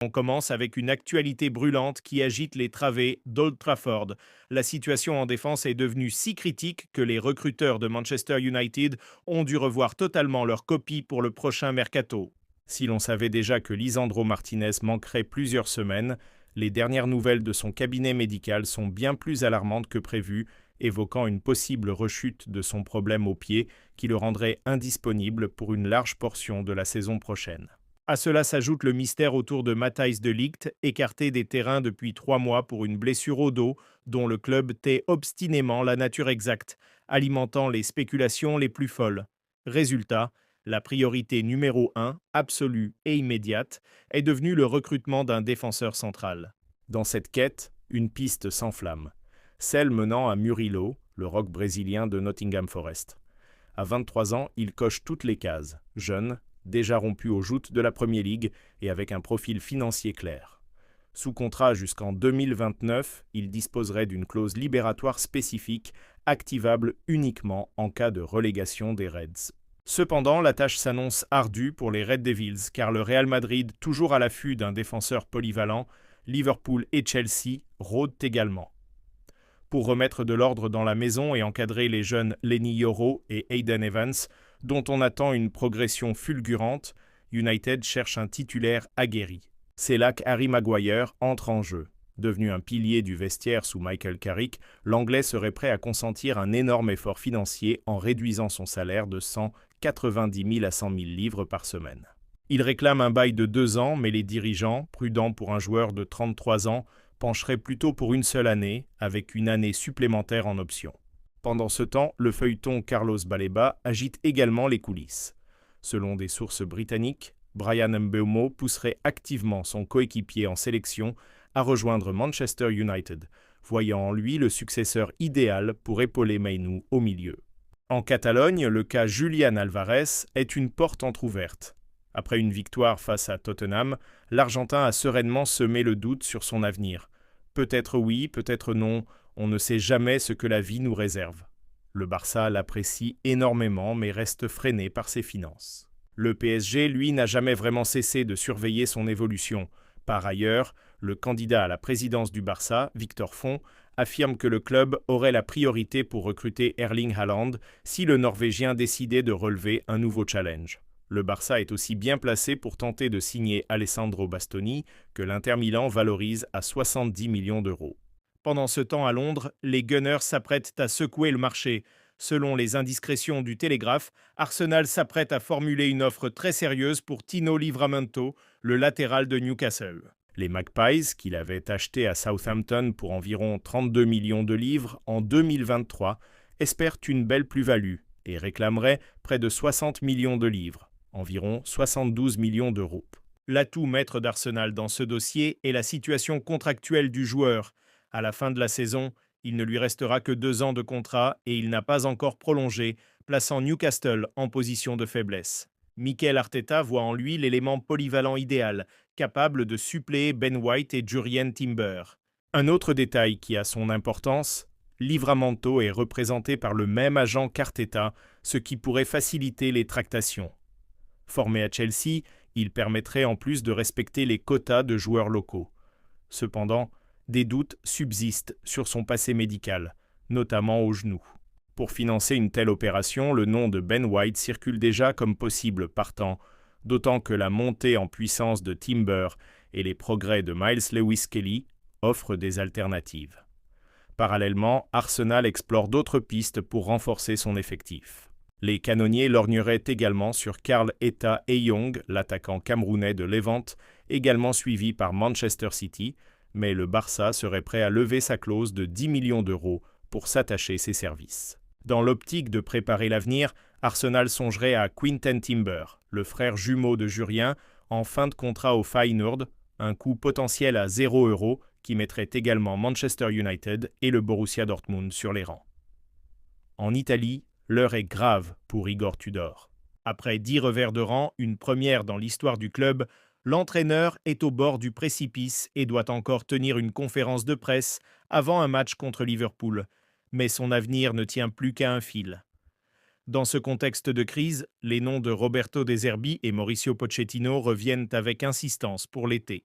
On commence avec une actualité brûlante qui agite les travées d'Old Trafford. La situation en défense est devenue si critique que les recruteurs de Manchester United ont dû revoir totalement leur copie pour le prochain mercato. Si l'on savait déjà que Lisandro Martinez manquerait plusieurs semaines, les dernières nouvelles de son cabinet médical sont bien plus alarmantes que prévu, évoquant une possible rechute de son problème au pied qui le rendrait indisponible pour une large portion de la saison prochaine. À cela s'ajoute le mystère autour de Matthijs de Ligt, écarté des terrains depuis 3 mois pour une blessure au dos, dont le club tait obstinément la nature exacte, alimentant les spéculations les plus folles. Résultat, la priorité numéro 1, absolue et immédiate, est devenue le recrutement d'un défenseur central. Dans cette quête, une piste s'enflamme, celle menant à Murilo, le rock brésilien de Nottingham Forest. À 23 ans, il coche toutes les cases, jeune, déjà rompu aux joutes de la Premier League et avec un profil financier clair. Sous contrat jusqu'en 2029, il disposerait d'une clause libératoire spécifique, activable uniquement en cas de relégation des Reds. Cependant, la tâche s'annonce ardue pour les Red Devils, car le Real Madrid, toujours à l'affût d'un défenseur polyvalent, Liverpool et Chelsea rôdent également. Pour remettre de l'ordre dans la maison et encadrer les jeunes Lenny Yoro et Hayden Evans, dont on attend une progression fulgurante, United cherche un titulaire aguerri. C'est là qu'Harry Maguire entre en jeu. Devenu un pilier du vestiaire sous Michael Carrick, l'Anglais serait prêt à consentir un énorme effort financier en réduisant son salaire de 190 000 à 100 000 livres par semaine. Il réclame un bail de 2 ans, mais les dirigeants, prudents pour un joueur de 33 ans, pencheraient plutôt pour une seule année, avec une année supplémentaire en option. Pendant ce temps, le feuilleton Carlos Baleba agite également les coulisses. Selon des sources britanniques, Brian Mbeumo pousserait activement son coéquipier en sélection à rejoindre Manchester United, voyant en lui le successeur idéal pour épauler Mainu au milieu. En Catalogne, le cas Julián Alvarez est une porte entrouverte. Après une victoire face à Tottenham, l'Argentin a sereinement semé le doute sur son avenir. Peut-être oui, peut-être non, on ne sait jamais ce que la vie nous réserve. Le Barça l'apprécie énormément mais reste freiné par ses finances. Le PSG, lui, n'a jamais vraiment cessé de surveiller son évolution. Par ailleurs, le candidat à la présidence du Barça, Victor Font, affirme que le club aurait la priorité pour recruter Erling Haaland si le Norvégien décidait de relever un nouveau challenge. Le Barça est aussi bien placé pour tenter de signer Alessandro Bastoni, que l'Inter Milan valorise à 70 millions d'euros. Pendant ce temps à Londres, les Gunners s'apprêtent à secouer le marché. Selon les indiscrétions du Télégraphe, Arsenal s'apprête à formuler une offre très sérieuse pour Tino Livramento, le latéral de Newcastle. Les Magpies, qui l'avaient acheté à Southampton pour environ 32 millions de livres en 2023, espèrent une belle plus-value et réclameraient près de 60 millions de livres, environ 72 millions d'euros. L'atout maître d'Arsenal dans ce dossier est la situation contractuelle du joueur. À la fin de la saison, il ne lui restera que 2 ans de contrat et il n'a pas encore prolongé, plaçant Newcastle en position de faiblesse. Mikel Arteta voit en lui l'élément polyvalent idéal, capable de suppléer Ben White et Jurrien Timber. Un autre détail qui a son importance, Livramento est représenté par le même agent qu'Arteta, ce qui pourrait faciliter les tractations. Formé à Chelsea, il permettrait en plus de respecter les quotas de joueurs locaux. Cependant, des doutes subsistent sur son passé médical, notamment au genou. Pour financer une telle opération, le nom de Ben White circule déjà comme possible partant, d'autant que la montée en puissance de Timber et les progrès de Miles Lewis-Kelly offrent des alternatives. Parallèlement, Arsenal explore d'autres pistes pour renforcer son effectif. Les canonniers lorgneraient également sur Karl Etta Eyong, l'attaquant camerounais de Levante, également suivi par Manchester City, mais le Barça serait prêt à lever sa clause de 10 millions d'euros pour s'attacher ses services. Dans l'optique de préparer l'avenir, Arsenal songerait à Quinten Timber, le frère jumeau de Jurrien, en fin de contrat au Feyenoord, un coût potentiel à 0 € qui mettrait également Manchester United et le Borussia Dortmund sur les rangs. En Italie, l'heure est grave pour Igor Tudor. Après 10 revers de rang, une première dans l'histoire du club, l'entraîneur est au bord du précipice et doit encore tenir une conférence de presse avant un match contre Liverpool. Mais son avenir ne tient plus qu'à un fil. Dans ce contexte de crise, les noms de Roberto De Zerbi et Mauricio Pochettino reviennent avec insistance pour l'été.